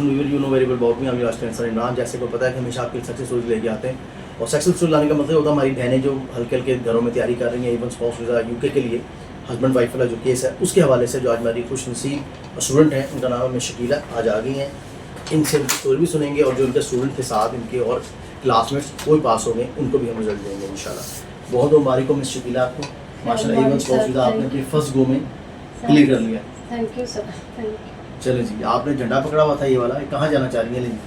Person you know very well about me, I am your student Imran. जैसे को पता है कि हमेशा आपके सक्सेस स्टोरीज लेके आते हैं, और सक्सेस स्टोरी लाने का मतलब होता है हमारी बहनें जो हल्के हल्के घरों में तैयारी कर रही हैं, इवन स्पाउस वीज़ा यूके के लिए हस्बैंड वाइफ वाला जो केस है उसके हवाले से, जो आज हमारी खुश नसीब स्टूडेंट हैं, उनका नाम है शकीला, आज आ गई हैं। इनसे उनकी स्टोरी भी सुनेंगे, और जो इनके स्टूडेंट थे साथ इनके और क्लासमेट्स वो भी पास हो गए, उनको भी हम रिजल्ट देंगे इंशाल्लाह। बहुत बहुत मुबारक हो मिस शकीला आपको, माशाल्लाह इवन स्पाउस वीज़ा आपने अपने फर्स्ट गो में क्लियर कर लिया। Thank you sir, thank you. चलो जी, आपने झंडा पकड़ा हुआ था ये वाला, कहाँ जाना चाह रही है? लेकिन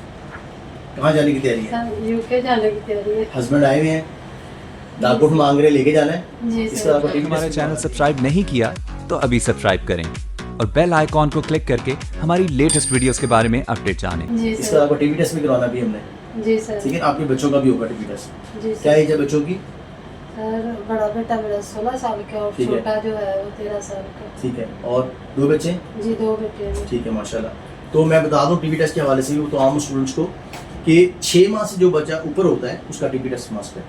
कहाँ जाने की तैयारी है? यूके जाने की तैयारी है। हस्बैंड आए हुए हैं, दालकोट मांग रहे, लेके जाना है। जी इस सर। तरह का हमारा चैनल सब्सक्राइब नहीं किया तो अभी सब्सक्राइब करें और बेल आइकॉन को क्लिक करके हमारी लेटेस्ट वीडियोस के बारे में अपडेट जानें। जी इस सर। तरह का टीवी टेस्ट भी करवाना भी हमने, जी सर। ठीक है? आपके बच्चों का भी होगा टीवी टेस्ट। जी क्या सर। एज है बच्चों की? सर बड़ा बेटा मेरा 16 साल का और ठीक है। छोटा जो है वो 13 साल का। ठीक है, और दो बच्चे? जी 2 बेटे हैं। ठीक है माशाल्लाह। तो मैं बता दूं टीवी टेस्ट के हवाले से भी तो आम स्टूडेंट्स को कि 6 माह से जो बच्चा ऊपर होता है उसका टीवी टेस्ट मस्ट है।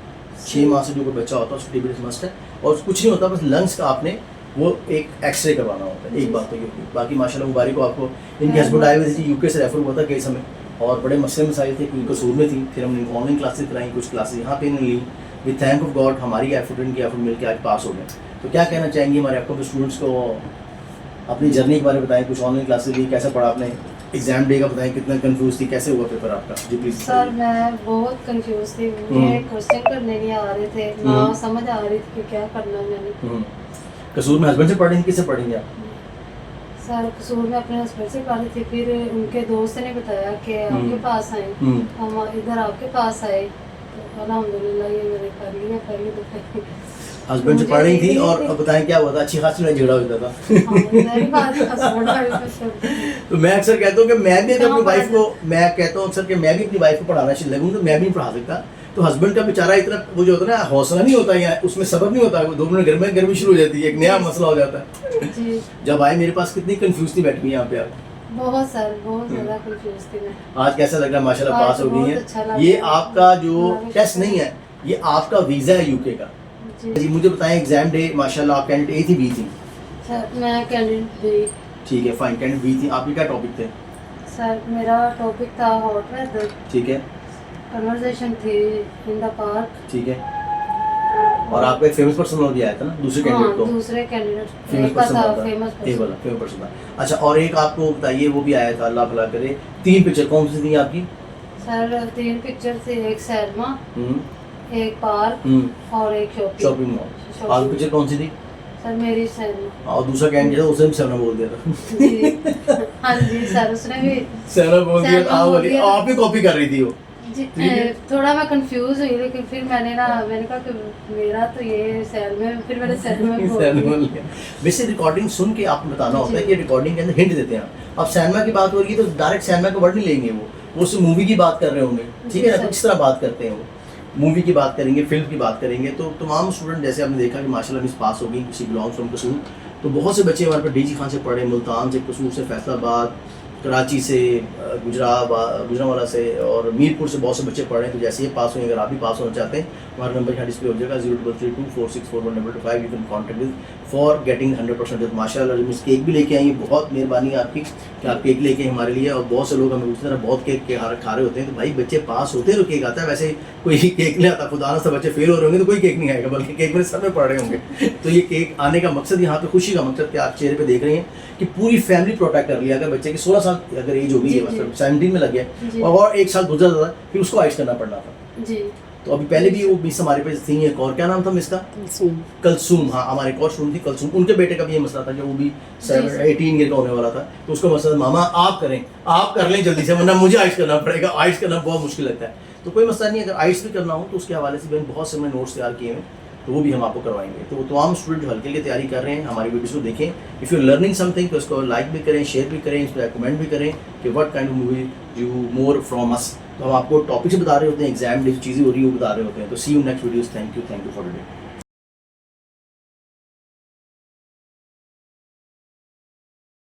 6 माह से जो कोई बच्चा होता है उसका टीवी टेस्ट मस्ट है, और कुछ नहीं होता, बस लंग्स का आपने वो एक एक्सरे करवाना होता है। एक बात तो ये होगी, बाकी माशाल्लाह मुबारक हो आपको। इनके हस्बैंड आए हुए थे यूके से, रेफर हुआ था केस हमें, और बड़े मसले मसाइल थे, क्योंकि कसूर में थी, फिर हमने ऑनलाइन क्लासेस कराई, कुछ क्लासेस यहाँ पे नहीं ली। विद थैंक ऑफ गॉड हमारी एफर्ट इनकी एफर्ट मिल के आज पास हो गए। तो क्या कहना चाहेंगे हमारे आपको स्टूडेंट्स को, अपनी जर्नी के बारे में बताएं, कुछ ऑनलाइन क्लासेस ली, कैसा पढ़ा आपने, एग्जाम डे का बताएं, कितना कंफ्यूज थी, कैसे हुआ पेपर आपका? जी प्लीज सर मैं बहुत कंफ्यूज थी, मुझे क्वेश्चन करने नहीं आ रहे थे, ना समझ आ रही थी कि क्या करना है मैंने। कसूर में हस्बैंड से पढ़ेंगे, किससे पढ़ेंगे आप? सर कसूर में अपने हस्बैंड से पढ़ी थी, फिर उनके दोस्त ने बताया कि आपके पास आए, हम इधर आपके पास आए, तो अल्हम्दुलिल्लाह ये मेरे कर लिए पहली दफे। हस्बैंड से पढ़ रही थी, और अब बताएं क्या हुआ था? अच्छी खासी लड़ाई झगड़ा होता था। मेरी बात husband वाइफ में तो मैं अक्सर कहता हूँ कि मैं भी अपनी वाइफ को, मैं कहता हूँ अक्सर कि मैं भी अपनी वाइफ को पढ़ाना लगूँ तो मैं भी नहीं पढ़ा सकता। तो हस्बैंड का बेचारा इतना वो जो होता है ना, हौसला नहीं होता या उसमें सबक नहीं होता, 2 मिनट घर में गर्मी शुरू हो जाती है, एक नया मसला हो जाता है। जी जब आए मेरे पास कितनी कंफ्यूज थी बैठी हुई यहाँ पे आप। बहुत सर, बहुत ज्यादा कंफ्यूज थी मैं। आज कैसा लग रहा है? माशाल्लाह आज पास हो गई बहुत हैं। अच्छा लग ये रहा है। आपका जो हमारे टेस्ट नहीं है, ये आपका वीजा है यूके का। जी जी मुझे बताएं, एग्जाम डे माशाल्लाह आप कैंडिडेट ए थी बी थी? सर मैं कैंडिडेट बी। ठीक है फाइन, कैंडिडेट बी थी। आपके क्या टॉपिक थे? सर मेरा टॉपिक था हॉट वेदर, ठीक है कन्वर्सेशन थी इन द पार्क। ठीक है, और आपका एक फेमस पर्सन भी आया था ना दूसरे कैंडिडेट को? दूसरे कैंडिडेट फेमस पर्सन था, था, फेमस ये वाला फेमस पर्सन था। अच्छा, और एक आपको बताइए वो भी आया था, अल्लाह भला करे, 3 पिक्चर कौन सी थी आपकी? सर 3 पिक्चर थे, एक सैलमा, एक पार्क और एक शॉपिंग मॉल। आपकी पिक्चर कौन सी थी? सर मेरी सैलमा। और दूसरा कैंडिडेट था, उसने भी सेवना बोल दिया था। जी हाँ जी सर, उसने भी सेवना बोल दिया सेवना था, बोल वाली दिया। आप भी कॉपी कर रही थी वो। जी थोड़ा मैं कंफ्यूज हुई, लेकिन फिर मैंने कहा कि मेरा तो ये सेल में, फिर मैंने सेल में बोल दिया। वैसे रिकॉर्डिंग सुन के आपको बताना होता है कि रिकॉर्डिंग के अंदर हिंट देते हैं। अब सैनमा की बात हो रही है तो डायरेक्ट सैनमा का वर्ड नहीं लेंगे, वो उस मूवी की बात कर रहे होंगे, ठीक है ना? तो किस तरह बात करते हैं वो, मूवी की बात करेंगे, फिल्म की बात करेंगे। तो तमाम स्टूडेंट जैसे आपने देखा कि माशाल्लाह मिस पास हो गई, किसी बिलोंग्स फ्रॉम कसूर। तो बहुत से बच्चे हमारे पास डीजी खान से पढ़े, मुल्तान से, कसूर से, फैसलाबाद, कराची से, गुजरांवाला से और मीरपुर से बहुत से बच्चे पढ़ रहे हैं। तो जैसे ये पास हुए, अगर आप भी पास होना चाहते हैं, हमारा नंबर यहाँ डिस्प्ले हो जाएगा 0332464125। You can contact with for getting 100%। माशाल्लाह मिस केक भी लेके आई, बहुत मेहरबानी है आपकी कि आप केक लेके हमारे लिए। और बहुत से लोग हमें पूछते हैं बहुत केक खा रहे होते हैं, तो भाई बच्चे पास होते हैं तो केक आता है, वैसे कोई केक नहीं आता। खुदा ना सब बच्चे फेल हो रहे होंगे तो कोई केक नहीं आएगा, बल्कि केक मेरे सर में पड़ रहे होंगे। तो ये केक आने का मकसद, यहाँ पे खुशी का मकसद कि आप चेहरे पे देख रहे हैं कि पूरी फैमिली प्रोटेक्ट कर लिया। अगर बच्चे की 16 साल अगर एज होगी, मतलब 17 में लग गया और 1 साल गुजर जाता फिर उसको आइस करना पड़ना था। जी तो अभी पहले भी वो मिस हमारे पास थी, एक और क्या नाम था मिस का? कलसूम। हाँ, हमारे एक और स्टूडेंट थी कलसूम, उनके बेटे का भी ये मसला था कि वो भी 18 ईयर का होने वाला था। तो उसका मसला था, मामा आप करें, आप कर लें जल्दी से, वरना मुझे आइस करना पड़ेगा, आइस करना बहुत मुश्किल लगता है। तो कोई मसला नहीं, अगर आइस भी करना हो तो उसके हवाले से भी बहुत से हमने नोट्स तैयार किए हैं, तो वो भी हम आपको करवाएंगे। तो तमाम स्टूडेंट जो हल्के लिए तैयारी कर रहे हैं हमारी वीडियोस को देखें। इफ़ यू लर्निंग समथिंग तो उसको लाइक भी करें, शेयर भी करें, इस पर कमेंट भी करें कि what kind of movie you more from us. तो हम आपको टॉपिक्स बता रहे होते हैं, एग्जाम डे चीज़ें हो रही है वो बता रहे होते हैं। तो see you next videos. Thank you for today.